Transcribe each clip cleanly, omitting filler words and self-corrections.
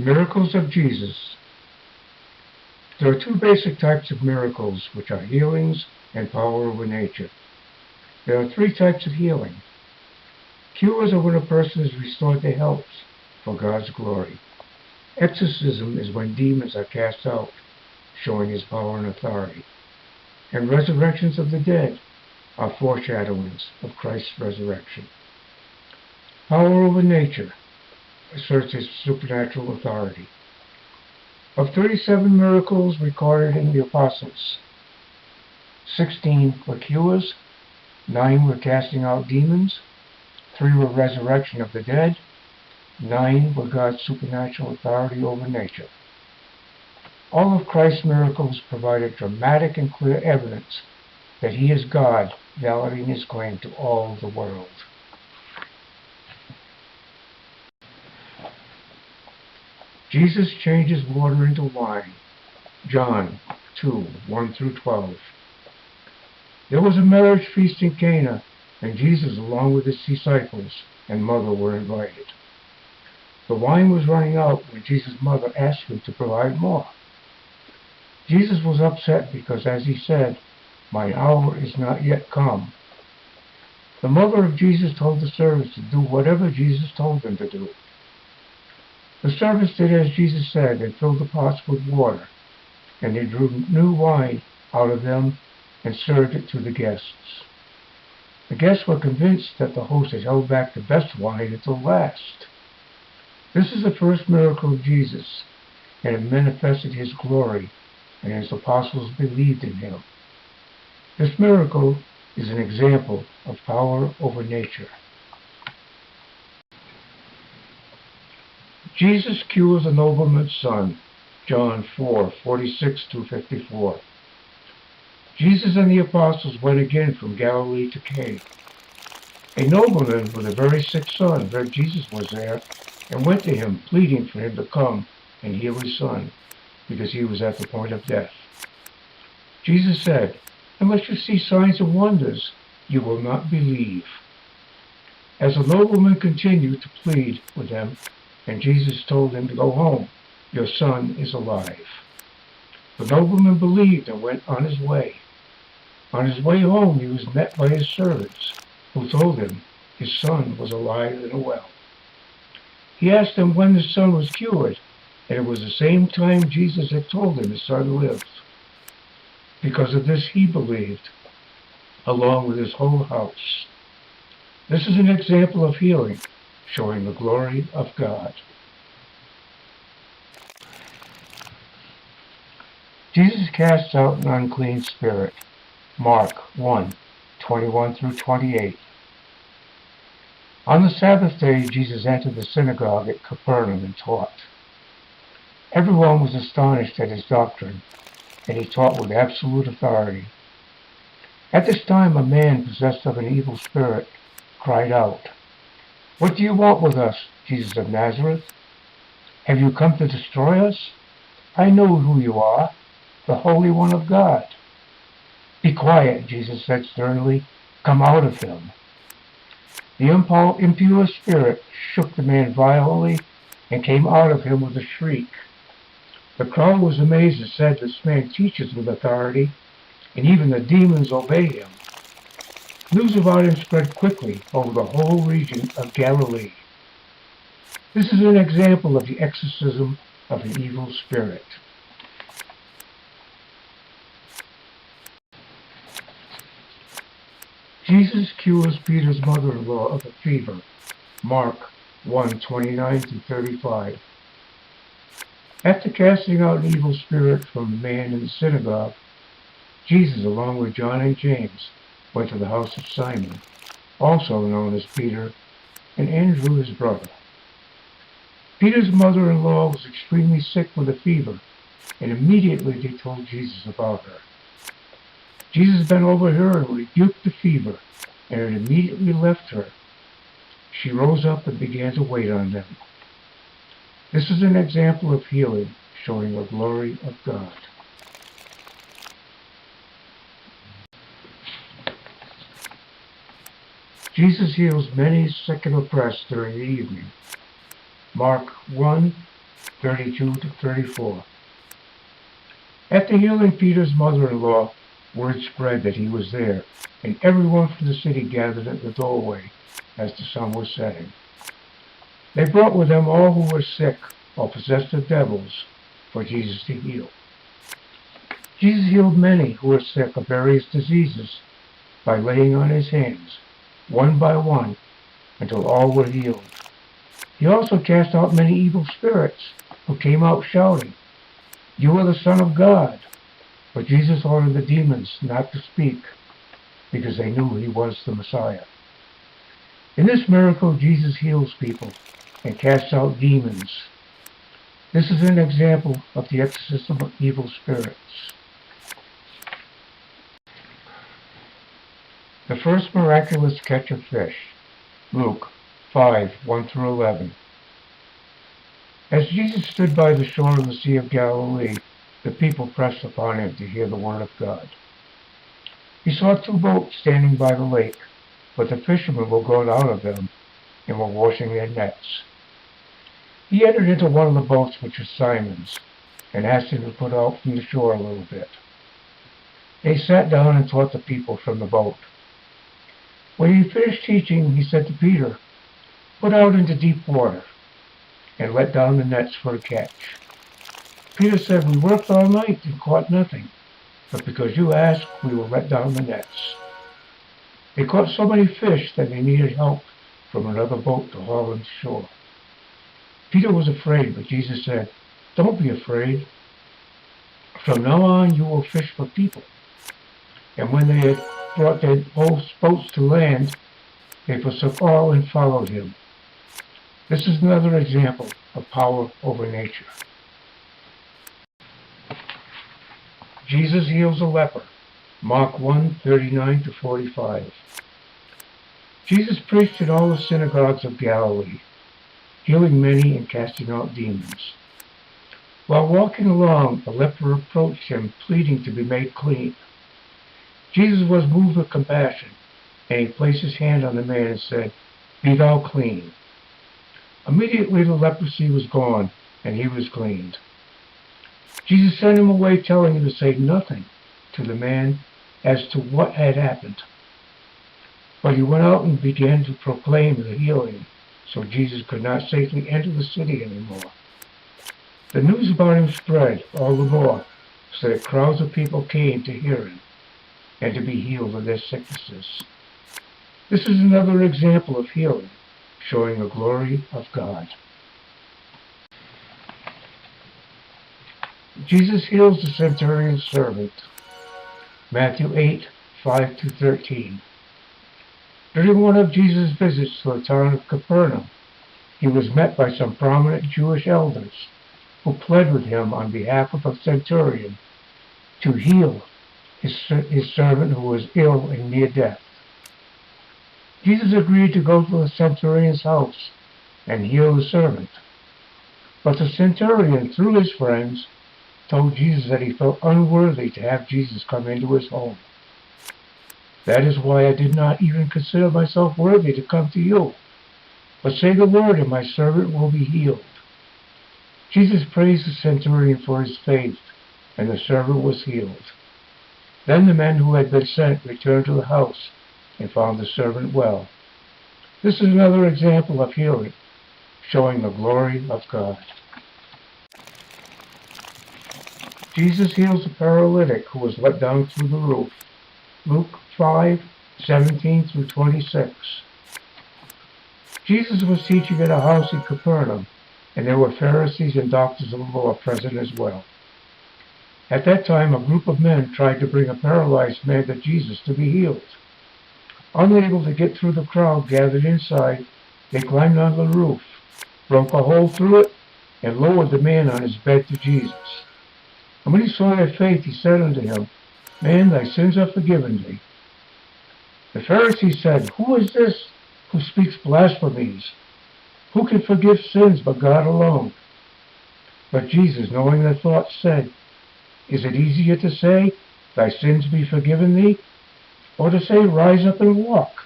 Miracles of Jesus. There are two basic types of miracles, which are healings and power over nature. There are three types of healing. Cures are when a person is restored to health for God's glory. Exorcism is when demons are cast out, showing his power and authority. And resurrections of the dead are foreshadowings of Christ's resurrection. Power over nature asserts his supernatural authority. Of 37 miracles recorded in the Apostles, 16 were cures, 9 were casting out demons, 3 were resurrection of the dead, 9 were God's supernatural authority over nature. All of Christ's miracles provided dramatic and clear evidence that he is God, validating his claim to all the world. Jesus changes water into wine. John 2, 1 through 12. There was a marriage feast in Cana, and Jesus, along with his disciples and mother, were invited. The wine was running out when Jesus' mother asked him to provide more. Jesus was upset because, as he said, "My hour is not yet come." The mother of Jesus told the servants to do whatever Jesus told them to do. The servants did as Jesus said and filled the pots with water, and they drew new wine out of them and served it to the guests. The guests were convinced that the host had held back the best wine until last. This is the first miracle of Jesus, and it manifested his glory, and his apostles believed in him. This miracle is an example of power over nature. Jesus cures a nobleman's son, John 4, 46 to 54. Jesus and the apostles went again from Galilee to Cana. A nobleman with a very sick son heard Jesus was there and went to him, pleading for him to come and heal his son, because he was at the point of death. Jesus said, "Unless you see signs and wonders, you will not believe." As the nobleman continued to plead with them, and Jesus told him to go home, "Your son is alive." The nobleman believed and went on his way. On his way home, he was met by his servants, who told him his son was alive and well. He asked them when his son was cured, and it was the same time Jesus had told him his son lived. Because of this, he believed, along with his whole house. This is an example of healing, showing the glory of God. Jesus casts out an unclean spirit. Mark 1, 21 through 28. On the Sabbath day, Jesus entered the synagogue at Capernaum and taught. Everyone was astonished at his doctrine, and he taught with absolute authority. At this time, a man possessed of an evil spirit cried out, "What do you want with us, Jesus of Nazareth? Have you come to destroy us? I know who you are, the Holy One of God." "Be quiet," Jesus said sternly. "Come out of him." The impure spirit shook the man violently and came out of him with a shriek. The crowd was amazed and said, "This man teaches with authority, and even the demons obey him." News about him spread quickly over the whole region of Galilee. This is an example of the exorcism of an evil spirit. Jesus cures Peter's mother-in-law of a fever. Mark 1, 29 to 35. After casting out an evil spirit from a man in the synagogue, Jesus, along with John and James, went to the house of Simon, also known as Peter, and Andrew his brother. Peter's mother-in-law was extremely sick with a fever, and immediately they told Jesus about her. Jesus bent over her and rebuked the fever, and it immediately left her. She rose up and began to wait on them. This is an example of healing, showing the glory of God. Jesus heals many sick and oppressed during the evening. Mark 1, 32 to 34. After healing Peter's mother-in-law, word spread that he was there, and everyone from the city gathered at the doorway as the sun was setting. They brought with them all who were sick or possessed of devils for Jesus to heal. Jesus healed many who were sick of various diseases by laying on his hands, one by one, until all were healed. He also cast out many evil spirits who came out shouting, "You are the Son of God." But Jesus ordered the demons not to speak because they knew he was the Messiah. In this miracle, Jesus heals people and casts out demons. This is an example of the exorcism of evil spirits. The first miraculous catch of fish, Luke 5, 1 through 11. As Jesus stood by the shore of the Sea of Galilee, the people pressed upon him to hear the word of God. He saw two boats standing by the lake, but the fishermen were gone out of them and were washing their nets. He entered into one of the boats, which was Simon's, and asked him to put out from the shore a little bit. They sat down and taught the people from the boat. When he finished teaching, he said to Peter, "Put out into deep water and let down the nets for a catch." Peter said, "We worked all night and caught nothing, but because you asked, we will let down the nets." They caught so many fish that they needed help from another boat to haul them to shore. Peter was afraid, but Jesus said, "Don't be afraid. From now on, you will fish for people." And when they had brought their boats to land, they forsook all and followed him. This is another example of power over nature. Jesus heals a leper. Mark 1, 39 to 45. Jesus preached in all the synagogues of Galilee, healing many and casting out demons. While walking along, a leper approached him, pleading to be made clean. Jesus was moved with compassion, and he placed his hand on the man and said, "Be thou clean." Immediately the leprosy was gone, and he was cleaned. Jesus sent him away, telling him to say nothing to the man as to what had happened. But he went out and began to proclaim the healing, so Jesus could not safely enter the city anymore. The news about him spread all the more, so that crowds of people came to hear him and to be healed of their sicknesses. This is another example of healing, showing the glory of God. Jesus heals the centurion's servant. Matthew 8, 5 to 13. During one of Jesus' visits to the town of Capernaum, he was met by some prominent Jewish elders who pled with him on behalf of a centurion to heal his servant who was ill and near death. Jesus agreed to go to the centurion's house and heal the servant. But the centurion, through his friends, told Jesus that he felt unworthy to have Jesus come into his home. "That is why I did not even consider myself worthy to come to you. But say the word, and my servant will be healed." Jesus praised the centurion for his faith, and the servant was healed. Then the men who had been sent returned to the house and found the servant well. This is another example of healing, showing the glory of God. Jesus heals a paralytic who was let down through the roof. Luke 5, 17 through 26. Jesus was teaching at a house in Capernaum, and there were Pharisees and doctors of the law present as well. At that time, a group of men tried to bring a paralyzed man to Jesus to be healed. Unable to get through the crowd gathered inside, they climbed on the roof, broke a hole through it, and lowered the man on his bed to Jesus. And when he saw their faith, he said unto him, "Man, thy sins are forgiven thee." The Pharisees said, "Who is this who speaks blasphemies? Who can forgive sins but God alone?" But Jesus, knowing their thoughts, said, "Is it easier to say, thy sins be forgiven thee, or to say, rise up and walk?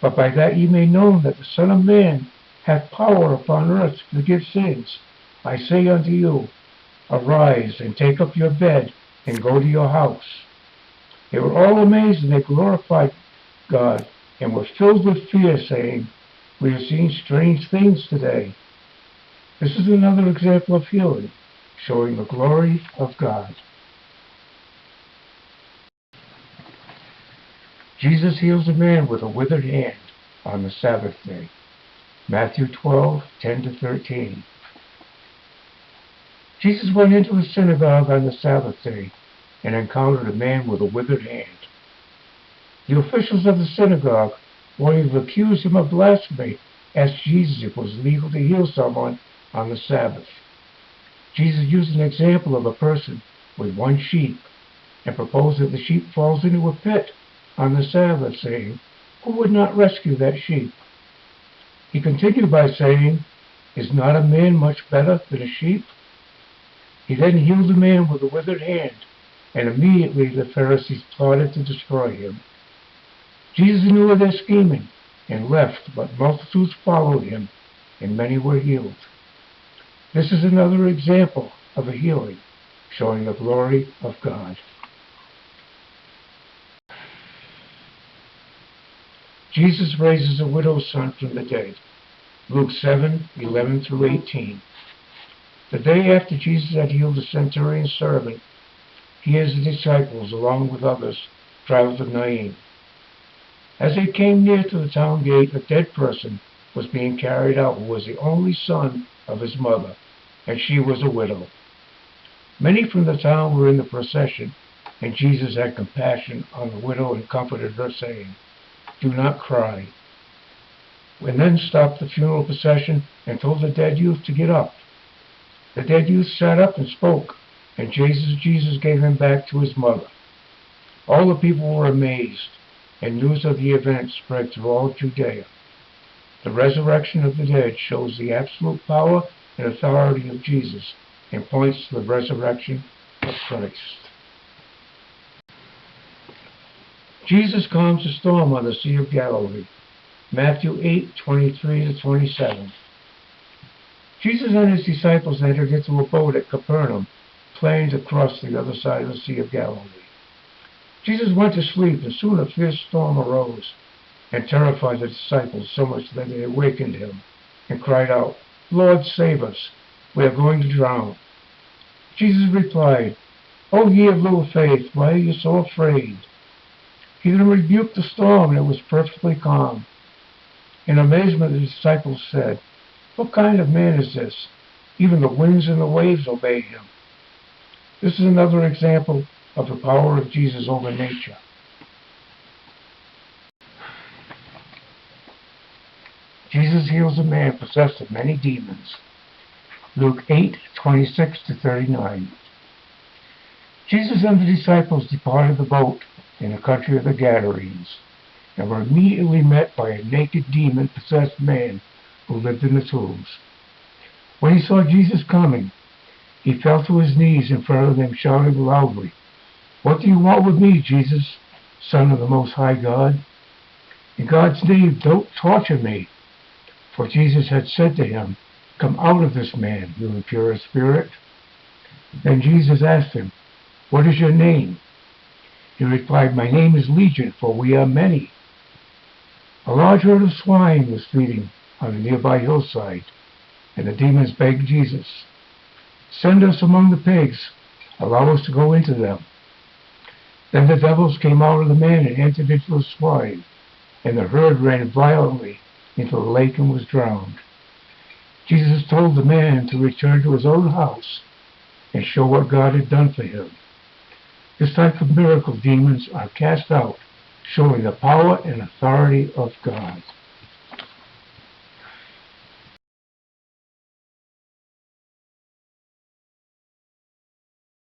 But by that ye may know that the Son of Man hath power upon earth to forgive sins." I say unto you, arise and take up your bed and go to your house. They were all amazed, and they glorified God and were filled with fear, saying, we have seen strange things today. This is another example of healing, showing the glory of God. Jesus heals a man with a withered hand on the Sabbath day. Matthew 12:10-13. Jesus went into a synagogue on the Sabbath day and encountered a man with a withered hand. The officials of the synagogue, wanting to accuse him of blasphemy, asked Jesus if it was legal to heal someone on the Sabbath. Jesus used an example of a person with one sheep and proposed that the sheep falls into a pit on the Sabbath, saying, who would not rescue that sheep? He continued by saying, is not a man much better than a sheep? He then healed the man with the withered hand, and immediately the Pharisees plotted to destroy him. Jesus knew of their scheming and left, but multitudes followed him, and many were healed. This is another example of a healing, showing the glory of God. Jesus raises a widow's son from the dead. Luke 7:11-18. The day after Jesus had healed the Centurion's servant, he and his disciples, along with others, traveled to Nain. As they came near to the town gate, a dead person was being carried out who was the only son of his mother, and she was a widow. Many from the town were in the procession, and Jesus had compassion on the widow and comforted her, saying, do not cry. And then stopped the funeral procession and told the dead youth to get up. The dead youth sat up and spoke, and Jesus gave him back to his mother. All the people were amazed, and news of the event spread through all Judea. The resurrection of the dead shows the absolute power and authority of Jesus and points to the resurrection of Christ. Jesus calms a storm on the Sea of Galilee. Matthew 8:23-27. Jesus and his disciples entered into a boat at Capernaum, planning to cross the other side of the Sea of Galilee. Jesus went to sleep, and soon a fierce storm arose and terrified the disciples so much that they awakened him and cried out, Lord, save us, we are going to drown. Jesus replied, O ye of little faith, why are you so afraid? He then rebuked the storm, and it was perfectly calm. In amazement, the disciples said, what kind of man is this? Even the winds and the waves obey him. This is another example of the power of Jesus over nature. Jesus heals a man possessed of many demons. Luke 8:26-39. Jesus and the disciples departed the boat in the country of the Gadarenes, and were immediately met by a naked demon-possessed man who lived in the tombs. When he saw Jesus coming, he fell to his knees in front of him, shouting loudly, what do you want with me, Jesus, Son of the Most High God? In God's name, don't torture me. For Jesus had said to him, come out of this man, you impure spirit. Then Jesus asked him, what is your name? He replied, my name is Legion, for we are many. A large herd of swine was feeding on a nearby hillside, and the demons begged Jesus, send us among the pigs, allow us to go into them. Then the devils came out of the man and entered into the swine, and the herd ran violently into the lake and was drowned. Jesus told the man to return to his own house and show what God had done for him. This type of miracle demons are cast out, showing the power and authority of God.